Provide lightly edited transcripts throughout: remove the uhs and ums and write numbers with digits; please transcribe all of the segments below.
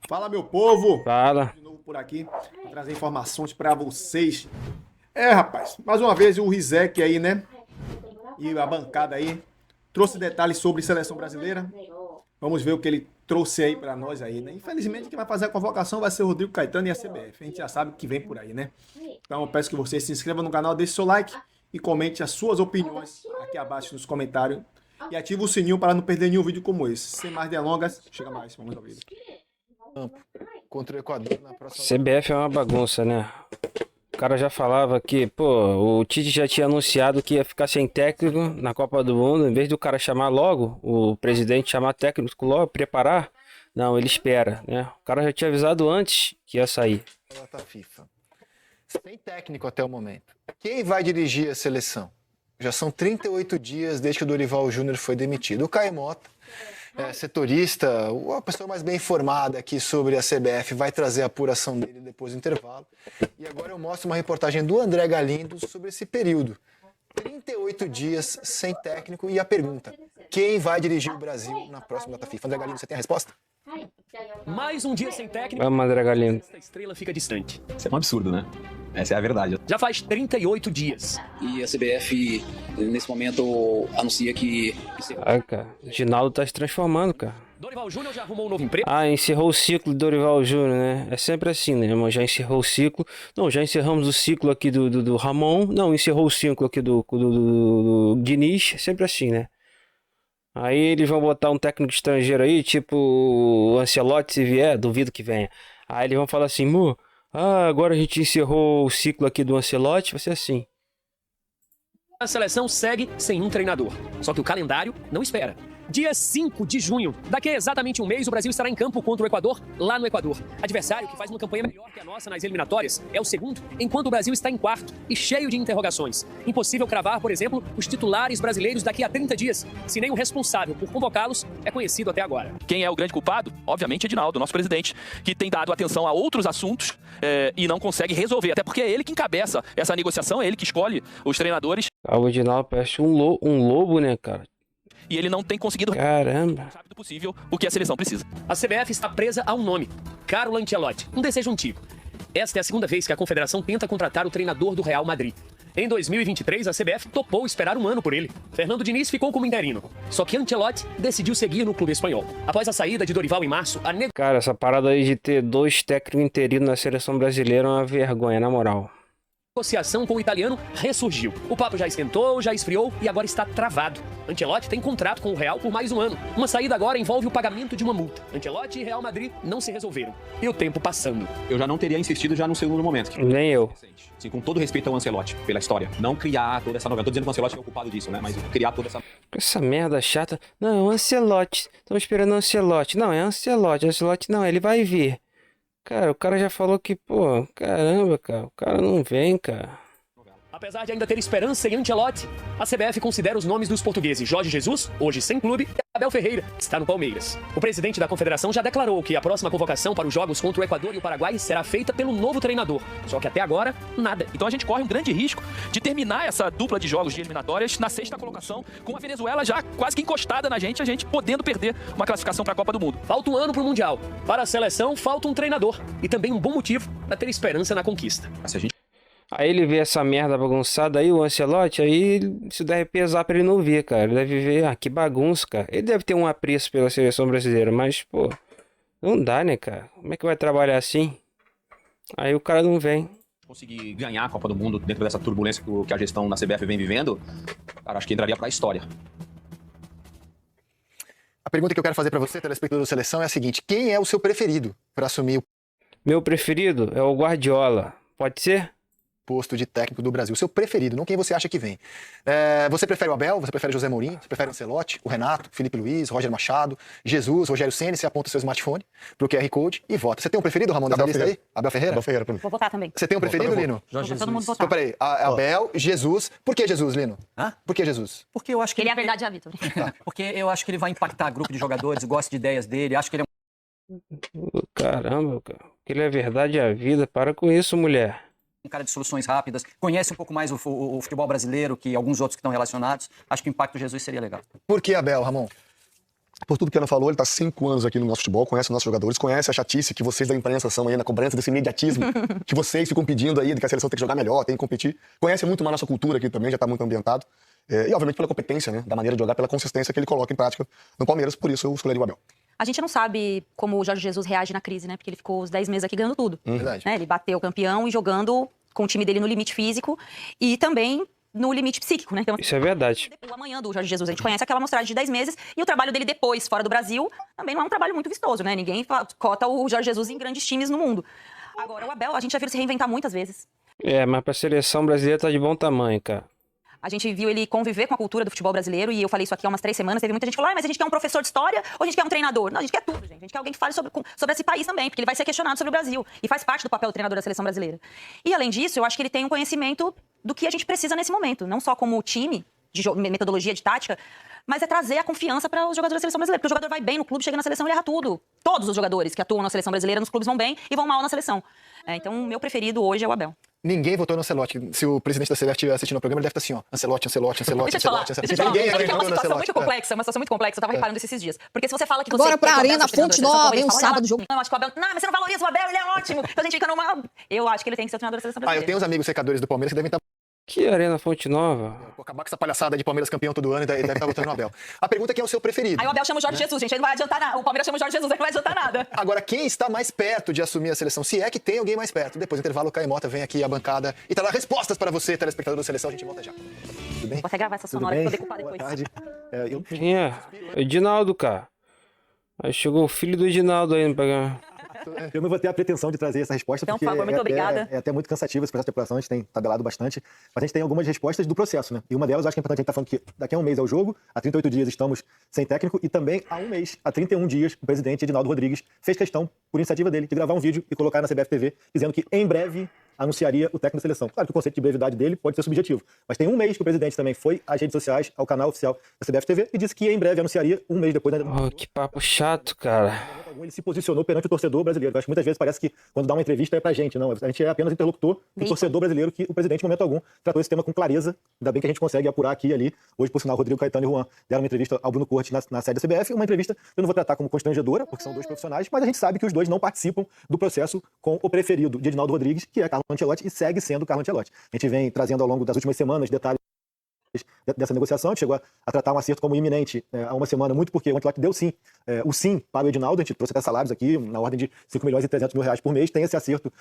Fala, meu povo! Fala. De novo por aqui, pra trazer informações pra vocês. Rapaz, mais uma vez o Rizek aí, né? E a bancada aí trouxe detalhes sobre seleção brasileira. Vamos ver o que ele trouxe aí pra nós aí, né? Infelizmente, quem vai fazer a convocação vai ser o Rodrigo Caetano e a CBF. A gente já sabe o que vem por aí, né? Então eu peço que você se inscreva no canal, deixe seu like e comente as suas opiniões aqui abaixo nos comentários. E ative o sininho para não perder nenhum vídeo como esse. Sem mais delongas, chega mais, vamos ao vídeo. Contra o Equador na próxima. CBF é uma bagunça, né? O cara já falava que, pô, o Tite já tinha anunciado que ia ficar sem técnico na Copa do Mundo. Em vez do cara chamar logo, o presidente chamar técnico logo, preparar, não, ele espera, né? O cara já tinha avisado antes que ia sair. Data FIFA. Sem técnico até o momento. Quem vai dirigir a seleção? Já são 38 dias desde que o Dorival Júnior foi demitido. O Caio Mota, setorista, a pessoa mais bem informada aqui sobre a CBF, vai trazer a apuração dele depois do intervalo. E agora eu mostro uma reportagem do André Galindo sobre esse período. 38 dias sem técnico e a pergunta: quem vai dirigir o Brasil na próxima data FIFA? André Galindo, você tem a resposta? Mais um dia sem técnico. Vamos, André Galindo. Esta estrela fica distante. Isso é um absurdo, né? Essa é a verdade. Já faz 38 dias. E a CBF, nesse momento, anuncia que... Ah, cara, o Ginaldo tá se transformando, cara. Dorival Júnior já arrumou um novo emprego. Ah, encerrou o ciclo do Dorival Júnior, né? É sempre assim, né? Mas já encerrou o ciclo. Não, já encerramos o ciclo aqui do Ramon. Não, encerrou o ciclo aqui do Diniz. É sempre assim, né? Aí eles vão botar um técnico estrangeiro aí, tipo o Ancelotti, se vier, duvido que venha. Aí eles vão falar assim, agora a gente encerrou o ciclo aqui do Ancelotti, vai ser assim. A seleção segue sem um treinador. Só que o calendário não espera. Dia 5 de junho, daqui a exatamente um mês, o Brasil estará em campo contra o Equador, lá no Equador. Adversário que faz uma campanha melhor que a nossa nas eliminatórias é o segundo, enquanto o Brasil está em quarto e cheio de interrogações. Impossível cravar, por exemplo, os titulares brasileiros daqui a 30 dias, se nem o responsável por convocá-los é conhecido até agora. Quem é o grande culpado? Obviamente, Edinaldo, nosso presidente, que tem dado atenção a outros assuntos e não consegue resolver. Até porque é ele que encabeça essa negociação, é ele que escolhe os treinadores. O Edinaldo parece um lobo, né, cara? E ele não tem conseguido Caramba. o rápido possível o que a seleção precisa. A CBF está presa a um nome, Carlo Ancelotti, um desejo antigo. Esta é a segunda vez que a confederação tenta contratar o treinador do Real Madrid. Em 2023, a CBF topou esperar um ano por ele. Fernando Diniz ficou como interino. Só que Ancelotti decidiu seguir no clube espanhol. Após a saída de Dorival em março, a Cara, essa parada aí de ter dois técnicos interinos na seleção brasileira é uma vergonha, na moral. negociação com o italiano ressurgiu. O papo já esquentou, já esfriou e agora está travado. Ancelotti tem contrato com o Real por mais um ano. Uma saída agora envolve o pagamento de uma multa. Ancelotti e Real Madrid não se resolveram. E o tempo passando. Eu já não teria insistido já no segundo momento. Nem eu. Assim, com todo respeito ao Ancelotti, pela história. Não criar toda essa novela. Tô dizendo que o Ancelotti é o culpado disso, né? Mas criar toda essa... Essa merda chata. Não, Ancelotti. Estamos esperando Ancelotti. Não, é Ancelotti. Ancelotti não, ele vai vir. Cara, o cara já falou que, pô, caramba, cara. O cara não vem, cara. Apesar de ainda ter esperança em Ancelotti, a CBF considera os nomes dos portugueses Jorge Jesus, hoje sem clube, e Abel Ferreira, que está no Palmeiras. O presidente da confederação já declarou que a próxima convocação para os jogos contra o Equador e o Paraguai será feita pelo novo treinador. Só que até agora, nada. Então a gente corre um grande risco de terminar essa dupla de jogos de eliminatórias na sexta colocação, com a Venezuela já quase que encostada na gente, a gente podendo perder uma classificação para a Copa do Mundo. Falta um ano para o Mundial. Para a seleção, falta um treinador. E também um bom motivo para ter esperança na conquista. Se a gente Aí ele vê essa merda bagunçada aí, o Ancelotti, aí isso deve pesar pra ele não ver, cara. Ele deve ver, que bagunça, cara. Ele deve ter um apreço pela seleção brasileira, mas, pô, não dá, né, cara? Como é que vai trabalhar assim? Aí o cara não vem. conseguir ganhar a Copa do Mundo dentro dessa turbulência que a gestão na CBF vem vivendo, cara, acho que entraria para a história. A pergunta que eu quero fazer para você, telespectador da seleção, é a seguinte: quem é o seu preferido para assumir o Meu preferido é o Guardiola. Pode ser? posto de técnico do Brasil? O seu preferido, não quem você acha que vem. Você prefere o Abel? Você prefere José Mourinho? Você prefere o Ancelotti, o Renato, Felipe Luiz, Roger Machado, Jesus, Rogério Ceni? Você aponta o seu smartphone pro QR Code e vota. Você tem um preferido, Ramon, dessa lista aí? Abel Ferreira? Abel Ferreira pra mim. Vou votar também. Você tem um preferido, Lino? Jorge Todo mundo Jesus. votar. Então, peraí. Abel, Jesus. Por que Jesus, Lino? Hã? Por que Jesus? Porque eu acho que Ele é a verdade, já, Vitor. Porque eu acho que ele vai impactar grupo de jogadores, gosto de ideias dele, acho que ele é Caramba, cara. Ele é verdade e a vida. Para com isso, mulher. um cara de soluções rápidas, conhece um pouco mais o futebol brasileiro que alguns outros que estão relacionados. Acho que o impacto do Jesus seria legal. Por que Abel, Ramon? por tudo que a Ana falou, ele está 5 anos aqui no nosso futebol, conhece os nossos jogadores, conhece a chatice que vocês da imprensa são aí na cobrança desse imediatismo que vocês ficam pedindo aí de que a seleção tem que jogar melhor, tem que competir. Conhece muito mais nossa cultura aqui também, já está muito ambientado. E obviamente pela competência, né, da maneira de jogar, pela consistência que ele coloca em prática no Palmeiras, por isso eu escolheria o Abel. A gente não sabe como o Jorge Jesus reage na crise, né? Porque ele ficou os 10 meses aqui ganhando tudo. Verdade. Né? Ele bateu campeão e jogando com o time dele no limite físico e também no limite psíquico, né? Então, Isso é verdade. o amanhã do Jorge Jesus, a gente conhece aquela amostragem de 10 meses e o trabalho dele depois, fora do Brasil, também não é um trabalho muito vistoso, né? Ninguém cota o Jorge Jesus em grandes times no mundo. Agora, o Abel, a gente já viu ele se reinventar muitas vezes. Mas pra seleção brasileira tá de bom tamanho, cara. A gente viu ele conviver com a cultura do futebol brasileiro e eu falei isso aqui há umas 3 semanas. Teve muita gente que falou, mas a gente quer um professor de história ou a gente quer um treinador? Não, a gente quer tudo, gente. A gente quer alguém que fale sobre esse país também, porque ele vai ser questionado sobre o Brasil e faz parte do papel do treinador da seleção brasileira. E além disso, eu acho que ele tem um conhecimento do que a gente precisa nesse momento, não só como time, de metodologia, de tática, mas é trazer a confiança para os jogadores da seleção brasileira. Porque o jogador vai bem no clube, chega na seleção e ele erra tudo. Todos os jogadores que atuam na seleção brasileira, nos clubes vão bem e vão mal na seleção. Então, o meu preferido hoje é o Abel. Ninguém votou no Ancelotti. Se o presidente da CBF estiver assistindo o programa, ele deve estar assim, ó. Ancelotti. Deixa eu te falar, Ninguém sabe que é uma votou no situação muito Ancelotti. complexa, uma situação muito complexa. Eu tava reparando esses dias. Porque se você fala que você... Agora pra quer que o Abel Arena seja treinador Fonte da seleção, Nova, eles hein, falam, sábado, jogo. Não, eu acho que o Abel... Não, mas você não valoriza o Abel, ele é ótimo. Então a gente fica numa... Eu acho que ele tem que ser o treinador da seleção Eu brasileira. tenho uns amigos secadores do Palmeiras que devem estar... Que Arena Fonte Nova? Pô, acabar com essa palhaçada de Palmeiras campeão todo ano e deve estar votando no Abel. A pergunta é quem é o seu preferido. Aí o Abel chama o Jorge Jesus, gente, aí não vai adiantar nada. O Palmeiras chama o Jorge Jesus, aí não vai adiantar nada. Agora, quem está mais perto de assumir a seleção? Se é que tem alguém mais perto. Depois do intervalo, o Caio Mota vem aqui à bancada e trará respostas para você, telespectador da seleção. A gente volta já. Tudo bem? Vou até gravar essa sonora pra poder culpar depois. Boa tarde. Edinaldo, cara. Aí chegou o filho do Edinaldo aí no programa. Eu não vou ter a pretensão de trazer essa resposta, Então, porque por favor, muito obrigada. é até muito cansativo esse processo de apuração, a gente tem tabelado bastante, mas a gente tem algumas respostas do processo, né? E uma delas, acho que é importante a gente estar falando que daqui a um mês é o jogo, há 38 dias estamos sem técnico, e também há um mês, há 31 dias, o presidente Edinaldo Rodrigues fez questão, por iniciativa dele, de gravar um vídeo e colocar na CBF TV, dizendo que em breve anunciaria o técnico da seleção. Claro que o conceito de brevidade dele pode ser subjetivo, mas tem um mês que o presidente também foi às redes sociais, ao canal oficial da CBF TV, e disse que em breve anunciaria, um mês depois... Que papo chato, cara. Ele se posicionou perante o torcedor brasileiro. Eu acho que muitas vezes parece que quando dá uma entrevista é pra gente. Não, a gente é apenas interlocutor do torcedor brasileiro, que o presidente, em momento algum, tratou esse tema com clareza. Ainda bem que a gente consegue apurar aqui e ali. Hoje, por sinal, Rodrigo Caetano e Juan deram uma entrevista ao Bruno Corte na sede da CBF. Uma entrevista eu não vou tratar como constrangedora, porque são dois profissionais, mas a gente sabe que os dois não participam do processo com o preferido de Edinaldo Rodrigues, que é Carlo Ancelotti, e segue sendo Carlo Ancelotti. A gente vem trazendo ao longo das últimas semanas detalhes dessa negociação. A gente chegou a tratar um acerto como iminente há uma semana, muito porque o Ancelotti deu sim, o sim para o Edinaldo. A gente trouxe até salários aqui na ordem de 5 milhões e 300 mil reais por mês. Tem esse acerto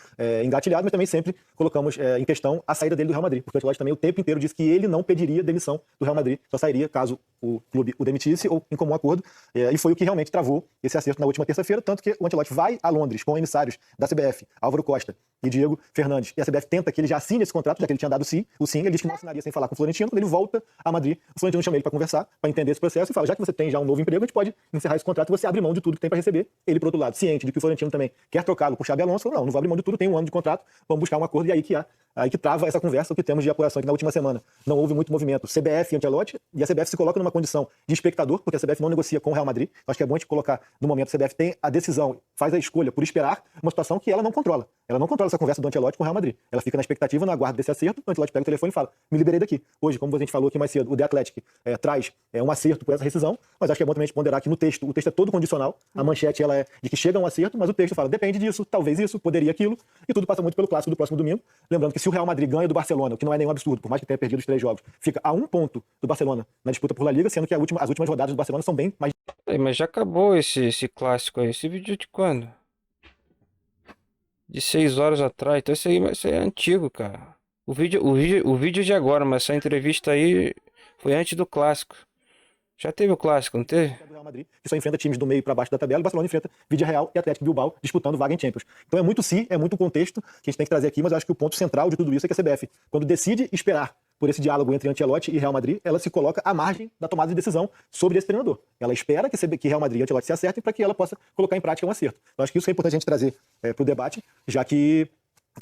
engatilhado, mas também sempre colocamos em questão a saída dele do Real Madrid, porque o Ancelotti também o tempo inteiro disse que ele não pediria demissão do Real Madrid, só sairia caso o clube o demitisse ou em comum acordo, e foi o que realmente travou esse acerto na última terça-feira, tanto que o Ancelotti vai a Londres com emissários da CBF, Álvaro Costa e Diego Fernandes, e a CBF tenta que ele já assine esse contrato, já que ele tinha dado o sim, ele disse que não assinaria sem falar com o Florentino. Quando ele volta a Madrid, o Florentino chama ele para conversar, para entender esse processo, e fala, já que você tem já um novo emprego, a gente pode encerrar esse contrato e você abre mão de tudo que tem para receber. Ele, por outro lado, ciente de que o Florentino também quer trocá-lo por Xabi Alonso, falou, não vou abrir mão de tudo, tem um ano de contrato, vamos buscar um acordo, e aí que trava essa conversa, o que temos de apuração, que na última semana não houve muito movimento. CBF e Ancelotti, e a CBF se coloca numa condição de espectador, porque a CBF não negocia com o Real Madrid. Acho que é bom a gente colocar, no momento, a CBF tem a decisão, faz a escolha por esperar uma situação que ela não controla. Ela não controla essa conversa do Ancelotti com o Real Madrid. Ela fica na expectativa, no aguardo desse acerto, o Ancelotti pega o telefone e fala, me liberei daqui. Hoje, como a gente falou aqui mais cedo, o The Athletic traz um acerto por essa rescisão, mas acho que é bom também a gente ponderar que no texto, o texto é todo condicional, a manchete ela é de que chega a um acerto, mas o texto fala, depende disso, talvez isso, poderia aquilo, e tudo passa muito pelo clássico do próximo domingo. Lembrando que se o Real Madrid ganha do Barcelona, o que não é nenhum absurdo, por mais que tenha perdido os 3 jogos, fica a 1 ponto do Barcelona na disputa por La Liga, sendo que as últimas rodadas do Barcelona são bem mais... Mas já acabou esse clássico aí. Esse vídeo de quando? De 6 horas atrás. Então isso aí é antigo, cara. O vídeo de agora, mas essa entrevista aí foi antes do clássico. Já teve o clássico, não teve? O Real Madrid, que só enfrenta times do meio para baixo da tabela, o Barcelona enfrenta Villarreal e Atlético Bilbao disputando vaga em Champions. Então é muito é muito contexto que a gente tem que trazer aqui, mas eu acho que o ponto central de tudo isso é que a CBF, quando decide esperar por esse diálogo entre Ancelotti e Real Madrid, ela se coloca à margem da tomada de decisão sobre esse treinador. Ela espera que Real Madrid e Ancelotti se acertem para que ela possa colocar em prática um acerto. Eu acho que isso é importante a gente trazer para o debate, já que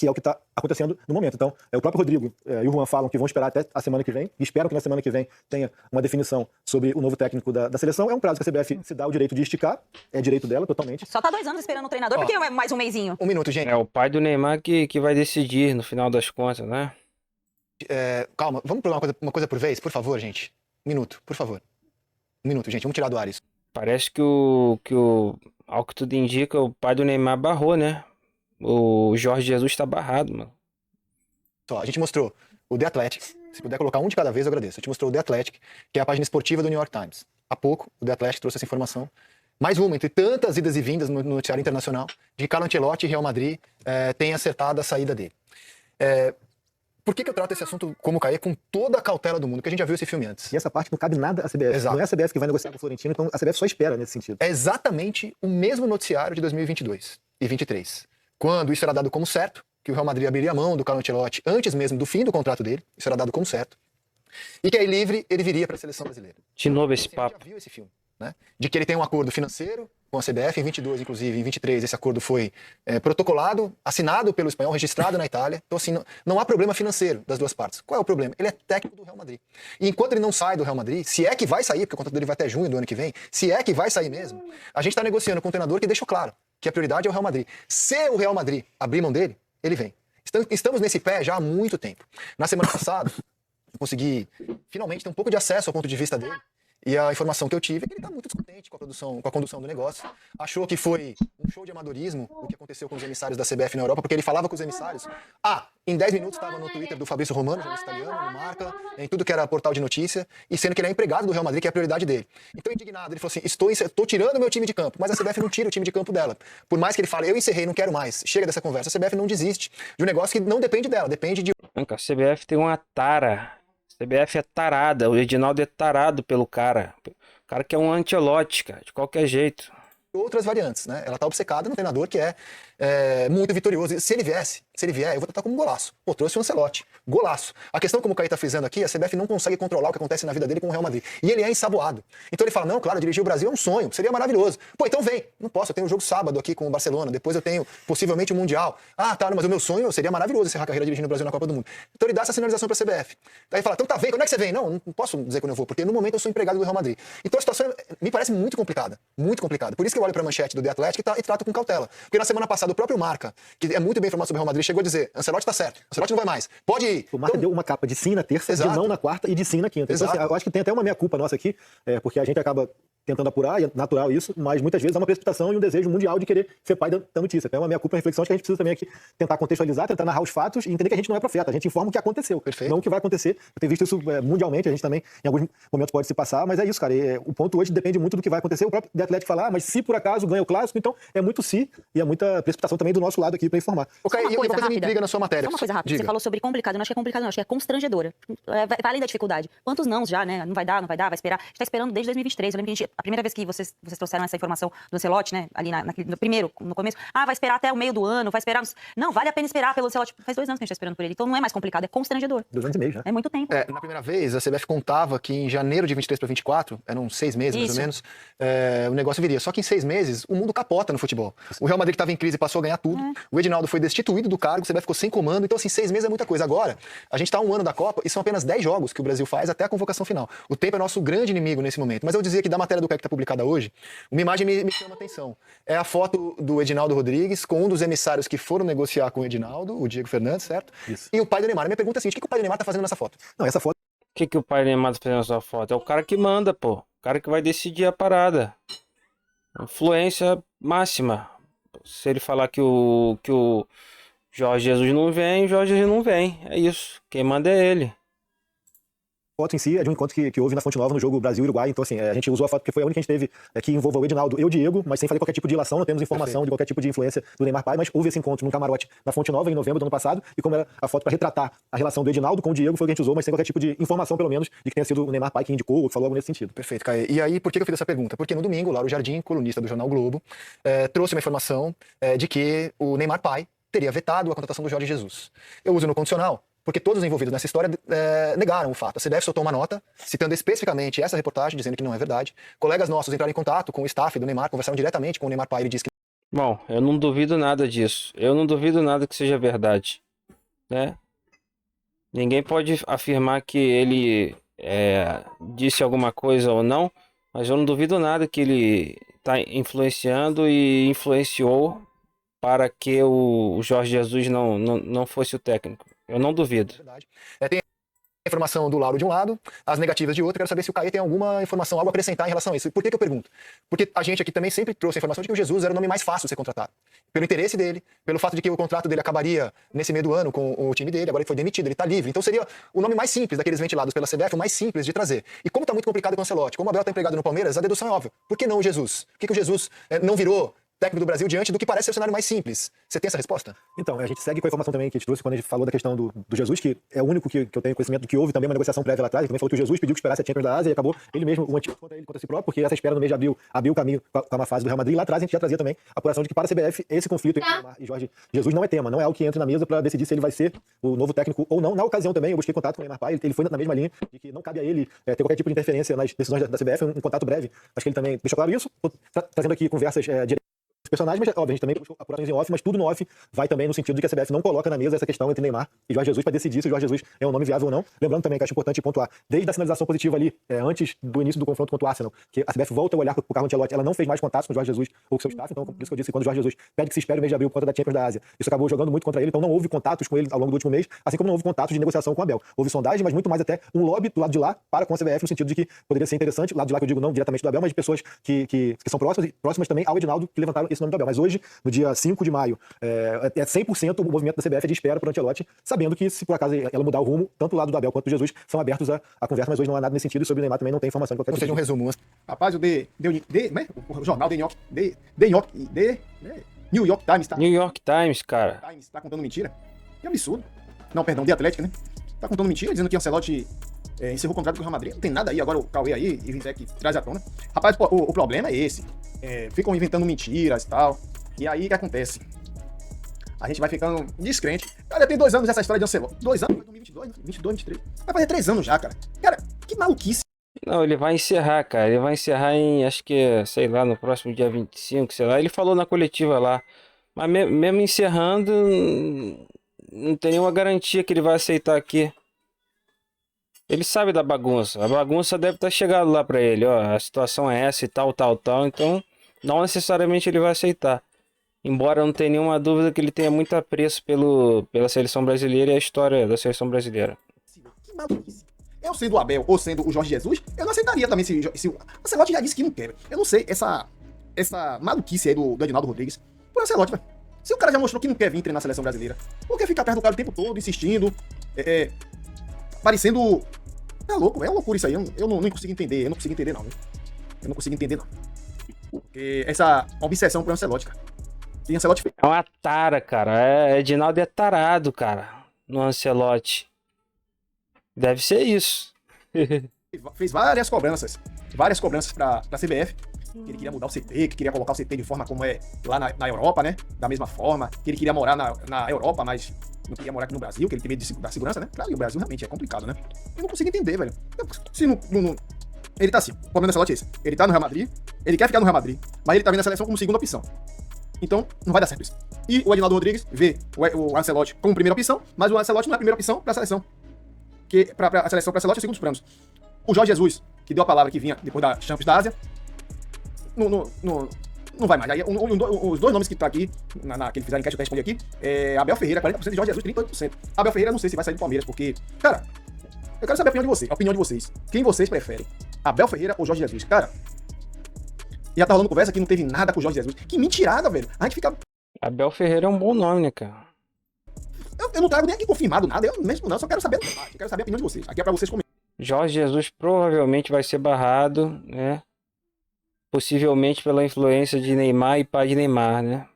é o que está acontecendo no momento. Então, o próprio Rodrigo e o Juan falam que vão esperar até a semana que vem, e esperam que na semana que vem tenha uma definição sobre o novo técnico da seleção. É um prazo que a CBF se dá o direito de esticar, é direito dela totalmente. Só tá 2 anos esperando o treinador, porque é mais um mesinho. Um minuto, gente. É o pai do Neymar que vai decidir no final das contas, né? Calma, vamos por uma coisa por vez, por favor, gente. Um minuto, por favor. Um minuto, gente, vamos tirar do ar isso. Parece ao que tudo indica, o pai do Neymar barrou, né? O Jorge Jesus tá barrado, mano. Só, a gente mostrou o The Athletic. Se puder colocar um de cada vez, eu agradeço. A gente mostrou o The Athletic, que é a página esportiva do New York Times. Há pouco, o The Athletic trouxe essa informação. Mais uma, entre tantas idas e vindas no noticiário internacional, de que Carlo Ancelotti e Real Madrid têm acertado a saída dele. Por que eu trato esse assunto como cair com toda a cautela do mundo? Porque a gente já viu esse filme antes. E essa parte não cabe nada à CBF. Exato. Não é a CBF que vai negociar com o Florentino, então a CBF só espera nesse sentido. É exatamente o mesmo noticiário de 2022 e 2023. Quando isso era dado como certo, que o Real Madrid abriria a mão do Carlo Ancelotti antes mesmo do fim do contrato dele, isso era dado como certo, e que aí livre ele viria para a seleção brasileira. De novo esse A gente papo. já viu esse filme, né? De que ele tem um acordo financeiro com a CBF, em 22, inclusive, em 23, esse acordo foi protocolado, assinado pelo espanhol, registrado na Itália. Então, assim, não há problema financeiro das duas partes. Qual é o problema? Ele é técnico do Real Madrid. E enquanto ele não sai do Real Madrid, se é que vai sair, porque o contrato dele vai até junho do ano que vem, se é que vai sair mesmo, a gente está negociando com um treinador que deixou claro que a prioridade é o Real Madrid. Se o Real Madrid abrir mão dele, ele vem. Estamos nesse pé já há muito tempo. Na semana passada, eu consegui finalmente ter um pouco de acesso ao ponto de vista dele. E a informação que eu tive é que ele está muito descontente com a condução do negócio. Achou que foi um show de amadorismo o que aconteceu com os emissários da CBF na Europa, porque ele falava com os emissários. Em 10 minutos estava no Twitter do Fabrício Romano, jornalista italiano, no Marca, em tudo que era portal de notícia, e sendo que ele é empregado do Real Madrid, que é a prioridade dele. Então, indignado, ele falou assim: estou tirando o meu time de campo, mas a CBF não tira o time de campo dela. Por mais que ele fale, eu encerrei, não quero mais, chega dessa conversa. A CBF não desiste de um negócio que não depende dela, depende de. A CBF tem uma tara. A CBF é tarada. O Edinaldo é tarado pelo cara. O cara que é um Ancelotti, cara, de qualquer jeito. Outras variantes, né? Ela tá obcecada no treinador que é muito vitorioso. Se ele vier, eu vou tratar como um golaço. Pô, trouxe o Ancelotti. Golaço. A questão, como o Caí tá frisando aqui, a CBF não consegue controlar o que acontece na vida dele com o Real Madrid. E ele é ensaboado. Então ele fala, não, claro, dirigir o Brasil é um sonho, seria maravilhoso. Pô, então vem. Não posso, eu tenho um jogo sábado aqui com o Barcelona, depois eu tenho possivelmente o Mundial. Tá, mas o meu sonho seria maravilhoso encerrar a carreira dirigindo o Brasil na Copa do Mundo. Então ele dá essa sinalização pra CBF. Daí fala, então tá, vem, quando é que você vem? Não posso dizer quando eu vou, porque no momento eu sou empregado do Real Madrid. Então a situação me parece muito complicada. Muito complicada. Por isso que eu olho pra manchete do The Athletic e trato com cautela. Porque na semana passada o próprio Marca, que é muito bem informado sobre o Real Madrid, chegou a dizer, Ancelotti tá certo, Ancelotti não vai mais, pode ir. O Marca deu uma capa de sim na terça, Exato. de não na quarta e de sim na quinta. Então, assim, eu acho que tem até uma meia-culpa nossa aqui, porque a gente acaba tentando apurar, e é natural isso, mas muitas vezes há uma precipitação e um desejo mundial de querer ser pai da notícia. Então é uma meia-culpa, uma reflexão que a gente precisa também aqui tentar contextualizar, tentar narrar os fatos e entender que a gente não é profeta, a gente informa o que aconteceu, Perfeito. não o que vai acontecer. Eu tenho visto isso mundialmente, a gente também em alguns momentos pode se passar, mas é isso, cara. O ponto hoje depende muito do que vai acontecer. O próprio The Athletic falar, mas se por acaso ganha o clássico, então é muito se e é muita precipitação também do nosso lado aqui para informar. Ok, e uma coisa me intriga na sua matéria. Só uma coisa rápida. Diga. Você falou sobre complicado. Eu não acho que é complicado, não. Acho que é constrangedora. Vai além da dificuldade. Quantos nãos já, né? Não vai dar, vai esperar. A gente tá esperando desde 2023. Eu lembro que a primeira vez que vocês trouxeram essa informação do Ancelotti, né? Ali no começo. Vai esperar até o meio do ano, vai esperar. Não, vale a pena esperar pelo Ancelotti. Faz 2 anos que a gente tá esperando por ele. Então não é mais complicado, é constrangedor. 2 anos e meio já. É muito tempo. Na primeira vez, a CBF contava que em janeiro de 23 para 24, eram 6 meses mais ou menos, o negócio viria. Só que em 6 meses, o mundo capota no futebol. O Real Madrid que estava em crise passou a ganhar tudo. O Edinaldo foi destituído do cargo, o CBF ficou sem comando. Então, assim, 6 meses é muita coisa. Agora, a gente está 1 ano da Copa e são apenas 10 jogos que o Brasil faz até a convocação final. O tempo é nosso grande inimigo nesse momento. Mas eu dizia que da matéria do CAI que está publicada hoje, uma imagem me chama a atenção. É a foto do Edinaldo Rodrigues com um dos emissários que foram negociar com o Edinaldo, o Diego Fernandes, certo? Isso. E o pai do Neymar. A minha pergunta é a seguinte: o que o pai do Neymar está fazendo nessa foto? Não, essa foto O que o pai Neymar tá fazendo essa foto? É o cara que manda, pô. O cara que vai decidir a parada. Influência máxima. Se ele falar que o Jorge Jesus não vem, o Jorge Jesus não vem. É isso. Quem manda é ele. foto em si é de um encontro que houve na Fonte Nova no jogo Brasil-Uruguai. Então, assim, a gente usou a foto porque foi a única que a gente teve que envolveu o Edinaldo e o Diego, mas sem fazer qualquer tipo de ilação, não temos informação de qualquer tipo de influência do Neymar pai, mas houve esse encontro no camarote na Fonte Nova em novembro do ano passado, e como era a foto para retratar a relação do Edinaldo com o Diego, foi o que a gente usou, mas sem qualquer tipo de informação, pelo menos, de que tenha sido o Neymar pai que indicou ou que falou algo nesse sentido. Perfeito, Caê. E aí, por que eu fiz essa pergunta? Porque no domingo, Lauro Jardim, colunista do Jornal Globo, trouxe uma informação de que o Neymar pai teria vetado a contratação do Jorge Jesus. Eu uso no condicional, porque todos os envolvidos nessa história negaram o fato. A CBF soltou uma nota, citando especificamente essa reportagem, dizendo que não é verdade. Colegas nossos entraram em contato com o staff do Neymar, conversaram diretamente com o Neymar pai, ele disse que... Bom, eu não duvido nada disso. Eu não duvido nada que seja verdade, né? Ninguém pode afirmar que ele disse alguma coisa ou não, mas eu não duvido nada que ele está influenciando e influenciou para que o Jorge Jesus não fosse o técnico. Eu não duvido. Tem informação do Lauro de um lado, as negativas de outro. Quero saber se o Caê tem alguma informação, algo a acrescentar em relação a isso. Por que eu pergunto? Porque a gente aqui também sempre trouxe a informação de que o Jesus era o nome mais fácil de ser contratado. Pelo interesse dele, pelo fato de que o contrato dele acabaria nesse meio do ano com o time dele, agora ele foi demitido, ele tá livre. Então seria o nome mais simples daqueles ventilados pela CBF, o mais simples de trazer. E como tá muito complicado com o Ancelotti, como o Abel tá empregado no Palmeiras, a dedução é óbvia. Por que não o Jesus? Por que o Jesus não virou técnico do Brasil diante do que parece ser o cenário mais simples? Você tem essa resposta? Então, a gente segue com a informação também que a gente trouxe quando a gente falou da questão do Jesus, que é o único que eu tenho conhecimento de que houve também uma negociação prévia lá atrás. Ele também falou que o Jesus pediu que esperasse a Champions da Ásia e acabou ele mesmo, o antigo contra ele, contra si próprio, porque essa espera no mês de abril abriu o caminho com uma fase do Real Madrid. E lá atrás a gente já trazia também a apuração de que para a CBF esse conflito entre Neymar e Jorge Jesus não é tema, não é algo que entra na mesa para decidir se ele vai ser o novo técnico ou não. Na ocasião também eu busquei contato com o Neymar Pai, ele foi na mesma linha de que não cabe a ele ter qualquer tipo de interferência nas decisões da CBF, um contato breve. Acho que ele também deixou claro isso. Tô trazendo aqui conversas diretas personagens, mas óbvio, a gente também buscou apurações em off, mas tudo no off vai também no sentido de que a CBF não coloca na mesa essa questão entre Neymar e Jorge Jesus para decidir se o Jorge Jesus é um nome viável ou não. Lembrando também que acho importante pontuar, desde a sinalização positiva ali, antes do início do confronto contra o Arsenal, que a CBF volta a olhar para o Carlo Ancelotti, ela não fez mais contatos com o Jorge Jesus ou com seu staff, então por isso que eu disse que quando o Jorge Jesus pede que se espere o mês de abril por conta da Champions da Ásia, isso acabou jogando muito contra ele, então não houve contatos com ele ao longo do último mês, assim como não houve contatos de negociação com o Abel. Houve sondagem, mas muito mais até um lobby do lado de lá para com a CBF, no sentido de que poderia ser interessante, do lado de lá que eu digo não diretamente do Abel, mas de pessoas que são próximas também ao Edinaldo, que levantaram esse nome do Abel. Mas hoje, no dia 5 de maio, é 100% o movimento da CBF é de espera para o Ancelotti, sabendo que se por acaso ela mudar o rumo, tanto o lado do Abel quanto do Jesus são abertos à conversa, mas hoje não há nada nesse sentido, e sobre o Neymar também não tem informação de qualquer Ou seja, um resumo. Rapaz, o jornal New York Times, tá? New York Times, cara. Times tá contando mentira. Que absurdo. Não, perdão, The Athletic, né? Tá contando mentira, dizendo que o Ancelotti encerrou o contrato com o Real Madrid. Não tem nada aí, agora o Cauê aí, e o Rizek traz à tona. Rapaz, o problema é esse. Ficam inventando mentiras e tal. E aí o que acontece? A gente vai ficando descrente. Cara, tem 2 anos essa história de Ancelotti. 2 anos? Foi 2022, 22, 23. Vai fazer 3 anos já, cara. Cara, que maluquice. Não, ele vai encerrar, cara. Ele vai encerrar em, acho que, sei lá, no próximo dia 25, sei lá. Ele falou na coletiva lá. Mas mesmo encerrando, não tem nenhuma garantia que ele vai aceitar aqui. Ele sabe da bagunça. A bagunça deve estar chegando lá pra ele. Ó, a situação é essa e tal, tal, tal. Então, não necessariamente ele vai aceitar. Embora eu não tenha nenhuma dúvida que ele tenha muito apreço pela seleção brasileira e a história da seleção brasileira. Que maluquice. Eu sendo o Abel ou sendo o Jorge Jesus, eu não aceitaria também se o Ancelotti já disse que não quer. Eu não sei, essa maluquice aí do Edinaldo Rodrigues. Por Ancelotti, velho. Se o cara já mostrou que não quer vir treinar na seleção brasileira, por que ficar atrás do cara o tempo todo, insistindo, parecendo... É louco, é uma loucura isso aí. Eu não consigo entender, eu não consigo entender não. Eu não consigo entender não. Porque essa obsessão por Ancelotti, cara. E Ancelotti fez... É uma tara, cara. Edinaldo é tarado, cara, no Ancelotti. Deve ser isso. Fez várias cobranças pra CBF, que ele queria mudar o CT, que queria colocar o CT de forma como é lá na Europa, né? Da mesma forma, que ele queria morar na Europa, mas não queria morar aqui no Brasil, que ele tem medo da segurança, né? Claro, e o Brasil realmente é complicado, né? Eu não consigo entender, velho. Se não, ele tá assim, o problema do Ancelotti é esse. Ele tá no Real Madrid, ele quer ficar no Real Madrid, mas ele tá vendo a seleção como segunda opção. Então, não vai dar certo isso. E o Edinaldo Rodrigues vê o Ancelotti como primeira opção, mas o Ancelotti não é a primeira opção pra seleção. Que a seleção para Ancelotti é segundo os planos. O Jorge Jesus, que deu a palavra que vinha depois da Champions da Ásia, não vai mais. Aí, os 2 nomes que tá aqui, que ele fizeram enquete, eu respondi aqui, é Abel Ferreira, 40%, e Jorge Jesus, 38%. Abel Ferreira, não sei se vai sair do Palmeiras, porque, cara, eu quero saber a opinião de vocês. Quem vocês preferem? Abel Ferreira ou Jorge Jesus? Cara, já tá rolando conversa que não teve nada com o Jorge Jesus. Que mentirada, velho. A gente fica... Abel Ferreira é um bom nome, né, cara? Eu não trago nem aqui confirmado nada, eu mesmo não, só quero saber eu quero saber a opinião de vocês. Aqui é pra vocês comentarem. Jorge Jesus provavelmente vai ser barrado, né? Possivelmente pela influência de Neymar e pai de Neymar, né?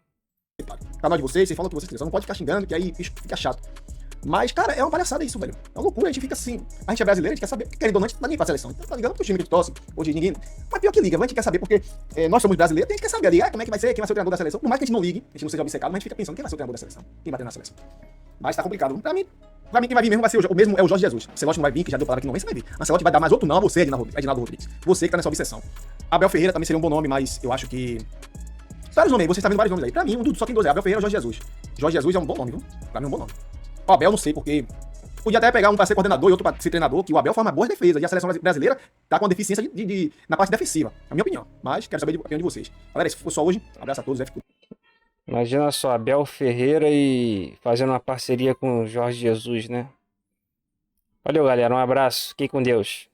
Canal de vocês falam o que vocês quiserem, só não pode ficar xingando, que aí fica chato. Mas, cara, é uma palhaçada isso, velho. É uma loucura, a gente fica assim. A gente é brasileiro, a gente quer saber, querendo ou não, a gente não tá nem pra seleção. Então tá ligando pro time que torce, hoje ninguém. Mas pior que liga, a gente quer saber, porque nós somos brasileiros, a gente quer saber ali, como é que vai ser, quem vai ser o treinador da seleção. Por mais que a gente não ligue, a gente não seja obcecado, mas a gente fica pensando quem vai ser o treinador da seleção, quem vai treinar na seleção. Mas tá complicado. Pra mim, quem vai vir mesmo vai ser o mesmo, é o Jorge Jesus. Ancelotti não vai vir, que já deu palavra que não vem, você vai vir. Ancelotti vai dar mais outro não a você, Edinaldo Rodrigues. Você que tá nessa obsessão. Abel Ferreira também seria um bom nome, mas eu acho que... Vários nomes aí, vocês estão vendo vários nomes aí. Pra mim, só tem 2, Abel Ferreira e Jorge Jesus. Jorge Jesus é um bom nome, viu? Pra mim é um bom nome. O Abel, não sei, porque... Podia até pegar um pra ser coordenador e outro pra ser treinador, que o Abel forma boas defesas. E a seleção brasileira tá com uma deficiência na parte defensiva. É a minha opinião. Mas quero saber a opinião de vocês. Galera, se for só hoje, abraço a todos. Imagina só, Abel Ferreira e fazendo uma parceria com o Jorge Jesus, né? Valeu, galera. Um abraço. Fiquem com Deus.